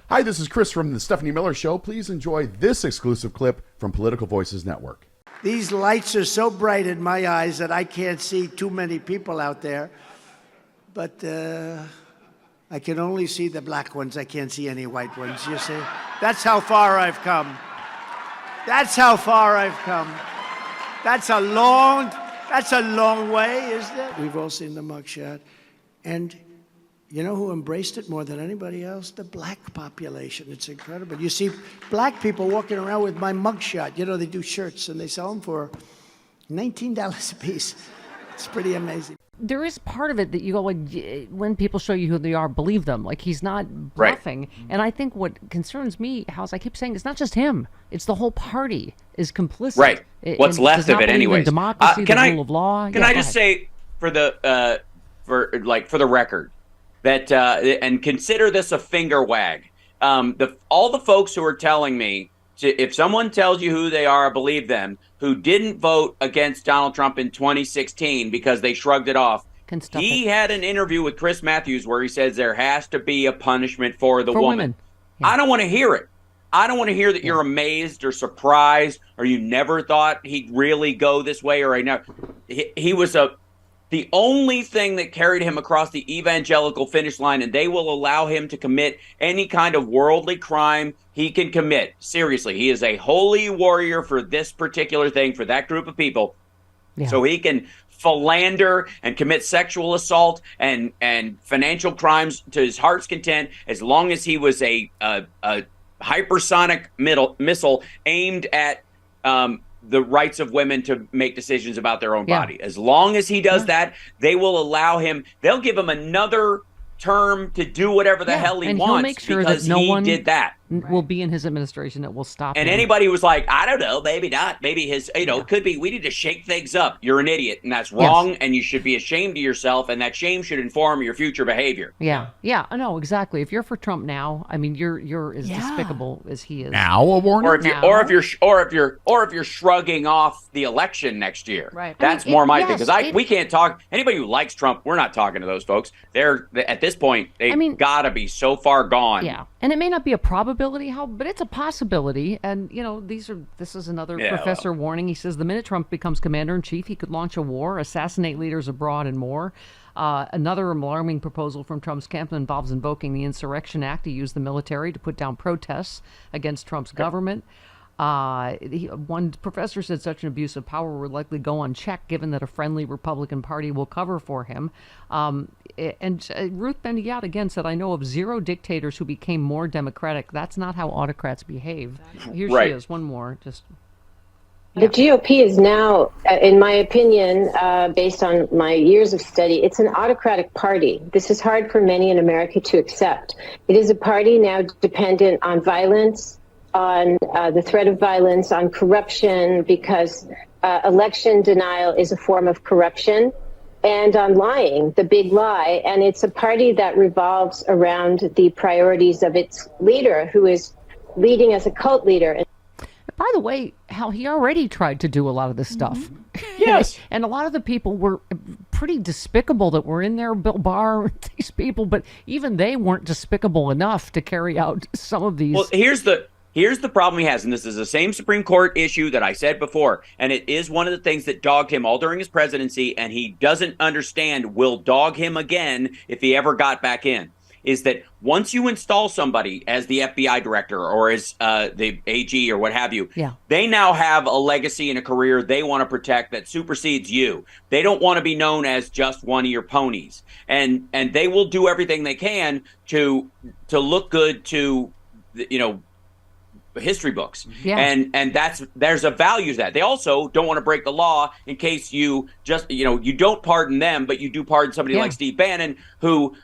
Hi, this is Chris from the Stephanie Miller Show. Please enjoy this exclusive clip from Political Voices Network. These lights are so bright in my eyes that I can't see too many people out there. But I can only see the black ones. I can't see any white ones, you see? That's how far I've come. That's how far I've come. That's a long way, isn't it? We've all seen the mugshot. And you know who embraced it more than anybody else? The black population. It's incredible. You see black people walking around with my mugshot. You know, they do shirts and they sell them for $19 a piece. It's pretty amazing. There is part of it that you go, like, when people show you who they are, believe them. Like, he's not bluffing. Right. And I think what concerns me, House, I keep saying, it's not just him. It's the whole party is complicit. Right. What's left of it, anyways. Democracy, the rule of law. Can I just say, for the record, that and consider this a finger wag. All the folks who are telling me, if someone tells you who they are, believe them, who didn't vote against Donald Trump in 2016 because they shrugged it off. He had an interview with Chris Matthews where he says there has to be a punishment for the woman. Yeah. I don't want to hear it. I don't want to hear that you're amazed or surprised or you never thought he'd really go this way or I never. He was the only thing that carried him across the evangelical finish line, and they will allow him to commit any kind of worldly crime he can commit. Seriously, he is a holy warrior for this particular thing, for that group of people. Yeah. So he can philander and commit sexual assault and financial crimes to his heart's content as long as he was a hypersonic missile aimed at the rights of women to make decisions about their own body. As long as he does that, they will allow him. They'll give him another term to do whatever the hell he wants. He'll make sure because that no one did that. Will be in his administration that will stop and him. Anybody who's like, I don't know, maybe not. Maybe his, it could be, we need to shake things up. You're an idiot, and that's wrong, and you should be ashamed of yourself, and that shame should inform your future behavior. Yeah, no, exactly. If you're for Trump now, I mean, you're as despicable as he is. Now a warning? Or if you're shrugging off the election next year. Right. That's more my thing, because we can't talk, anybody who likes Trump, we're not talking to those folks. They're, at this point, they've got to be so far gone. Yeah, and it may not be a probability, but it's a possibility. And, this is another professor warning. He says the minute Trump becomes commander-in-chief, he could launch a war, assassinate leaders abroad, and more. Another alarming proposal from Trump's camp involves invoking the Insurrection Act to use the military to put down protests against Trump's government. One professor said such an abuse of power would likely go unchecked, given that a friendly Republican Party will cover for him. And Ruth Bendiat again said, I know of 0 dictators who became more democratic. That's not how autocrats behave. Here she is, one more. The GOP is now, in my opinion, based on my years of study, it's an autocratic party. This is hard for many in America to accept. It is a party now dependent on violence, on the threat of violence, on corruption, because election denial is a form of corruption, and on lying, the big lie. And it's a party that revolves around the priorities of its leader, who is leading as a cult leader. By the way, Hal, he already tried to do a lot of this stuff. Yes. And a lot of the people were pretty despicable that were in there, Bill Barr, these people, but even they weren't despicable enough to carry out some of these. Well, here's the problem he has, and this is the same Supreme Court issue that I said before, and it is one of the things that dogged him all during his presidency, and he doesn't understand will dog him again if he ever got back in, is that once you install somebody as the FBI director or as the AG or what have you, they now have a legacy and a career they want to protect that supersedes you. They don't want to be known as just one of your ponies, and they will do everything they can to look good to, history books. And there's a value to that. They also don't want to break the law in case you just, you don't pardon them, but you do pardon somebody like Steve Bannon, who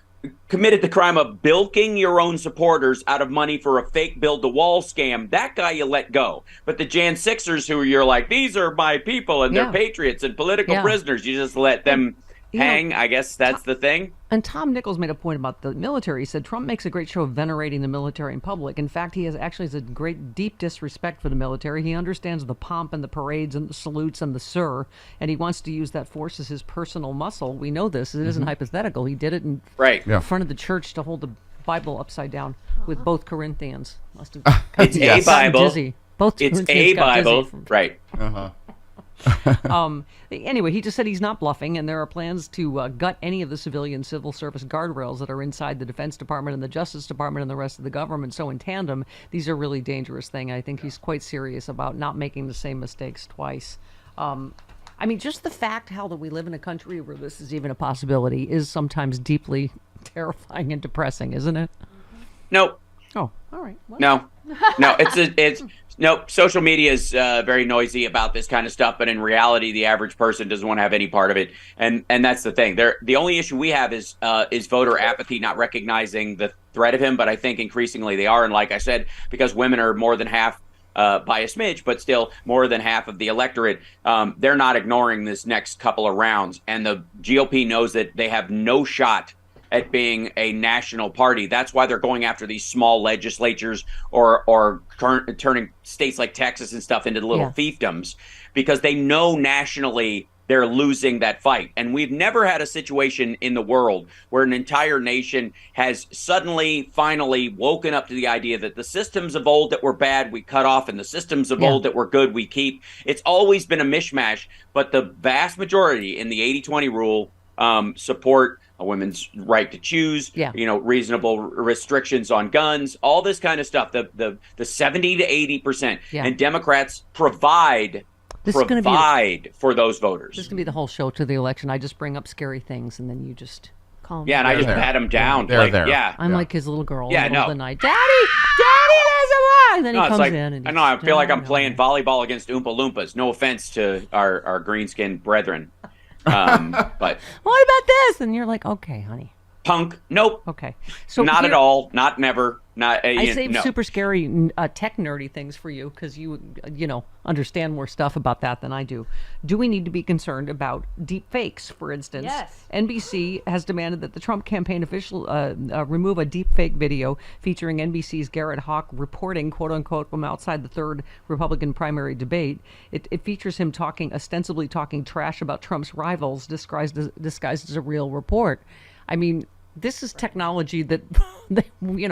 committed the crime of bilking your own supporters out of money for a fake build-the-wall scam. That guy you let go. But the Jan Sixers, who you're like, these are my people and they're patriots and political prisoners, you just let them hang. I guess that's the thing. And Tom Nichols made a point about the military. He said Trump makes a great show of venerating the military in public. In fact, he has a great deep disrespect for the military. He understands the pomp and the parades and the salutes and the sir, and he wants to use that force as his personal muscle. We know this. It isn't hypothetical. He did it in front of the church to hold the Bible upside down with both Corinthians. Must have It's a Bible. Dizzy. Both It's Corinthians a got dizzy Bible, from- right? Anyway, he just said he's not bluffing, and there are plans to gut any of the civilian civil service guardrails that are inside the Defense Department and the Justice Department and the rest of the government. So in tandem, these are really dangerous things. I think he's quite serious about not making the same mistakes twice. I mean, just the fact how that we live in a country where this is even a possibility is sometimes deeply terrifying and depressing, isn't it? No, Oh, all right. Well, no. It's no. Social media is very noisy about this kind of stuff, but in reality, the average person doesn't want to have any part of it, and that's the thing. The only issue we have is voter apathy, not recognizing the threat of him. But I think increasingly they are, and like I said, because women are more than half. By a smidge, but still more than half of the electorate. They're not ignoring this next couple of rounds, and the GOP knows that they have no shot at being a national party. That's why they're going after these small legislatures or turning states like Texas and stuff into little fiefdoms, because they know nationally they're losing that fight. And we've never had a situation in the world where an entire nation has suddenly, finally woken up to the idea that the systems of old that were bad, we cut off, and the systems of old that were good, we keep. It's always been a mishmash, but the vast majority in the 80-20 rule support a women's right to choose, reasonable restrictions on guns, all this kind of stuff, the 70 to 80%. And Democrats provide for those voters. This is going to be the whole show to the election. I just bring up scary things, and then you just calm and I just pat them down. I'm like his little girl in the middle of the night. Daddy, there's a lie! And then he comes in. And I know, I feel like I'm playing volleyball against Oompa Loompas. No offense to our green-skinned brethren. But what about this? And you're like, okay, honey. Punk. Nope. Okay. So not at all. Not never. Not. I saved super scary tech nerdy things for you because you understand more stuff about that than I do. Do we need to be concerned about deep fakes, for instance? Yes. NBC has demanded that the Trump campaign official remove a deep fake video featuring NBC's Garrett Hawk reporting, quote unquote, from outside the third Republican primary debate. It features him ostensibly talking trash about Trump's rivals, disguised as a real report. I mean, this is technology that we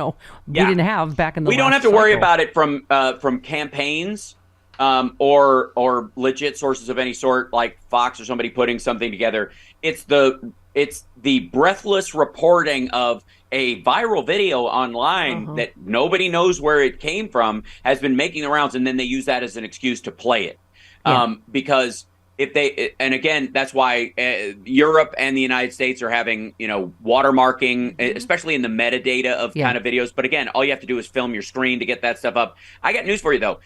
didn't have back in the. We don't have to worry about it from campaigns or legit sources of any sort, like Fox or somebody putting something together. It's the breathless reporting of a viral video online that nobody knows where it came from, has been making the rounds, and then they use that as an excuse to play it because. And again, that's why Europe and the United States are having, watermarking, especially in the metadata of kind of videos. But again, all you have to do is film your screen to get that stuff up. I got news for you, though.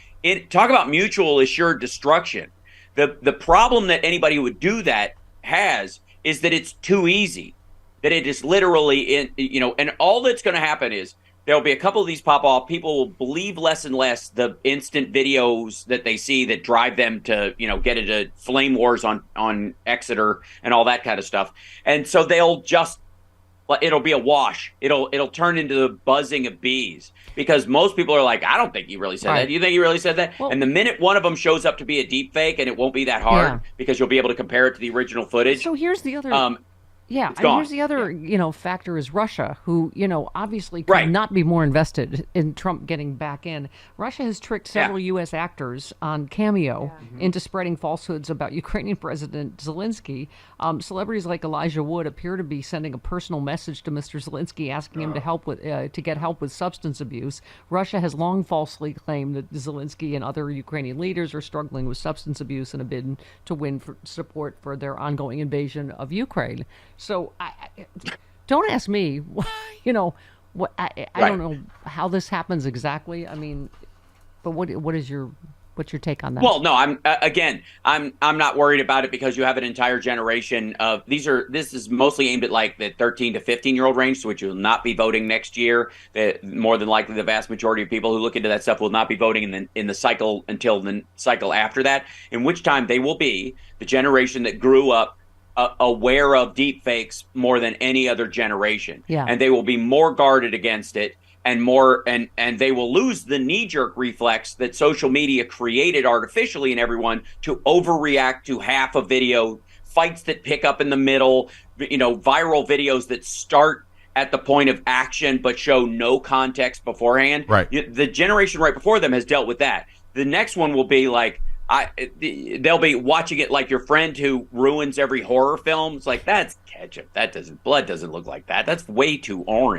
Talk about mutual assured destruction. The problem that anybody who would do that has is that it's too easy, that it is literally, and all that's going to happen is there'll be a couple of these pop off. People will believe less and less the instant videos that they see that drive them to, get into flame wars on Exeter and all that kind of stuff. And so it'll be a wash. It'll turn into the buzzing of bees because most people are like, I don't think he really said that. Do you think he really said that? Well, and the minute one of them shows up to be a deep fake, and it won't be that hard because you'll be able to compare it to the original footage. So here's the other. Here's the other, factor is Russia, who, obviously could not be more invested in Trump getting back in. Russia has tricked several U.S. actors on Cameo into spreading falsehoods about Ukrainian President Zelensky. Celebrities like Elijah Wood appear to be sending a personal message to Mr. Zelensky asking him to get help with substance abuse. Russia has long falsely claimed that Zelensky and other Ukrainian leaders are struggling with substance abuse in a bid to win support for their ongoing invasion of Ukraine. So I don't ask me, what I don't know how this happens exactly. I mean, but what's your take on that? Well, no, I'm not worried about it because you have an entire generation of this is mostly aimed at like the 13 to 15-year-old range, which will not be voting next year. More than likely, the vast majority of people who look into that stuff will not be voting in the cycle until the cycle after that, in which time they will be the generation that grew up aware of deep fakes more than any other generation. And they will be more guarded against it and they will lose the knee-jerk reflex that social media created artificially in everyone to overreact to half a video, fights that pick up in the middle, viral videos that start at the point of action but show no context beforehand. Right. The generation right before them has dealt with that. The next one will be like, they'll be watching it like your friend who ruins every horror film. It's like, that's ketchup. Blood doesn't look like that. That's way too orange.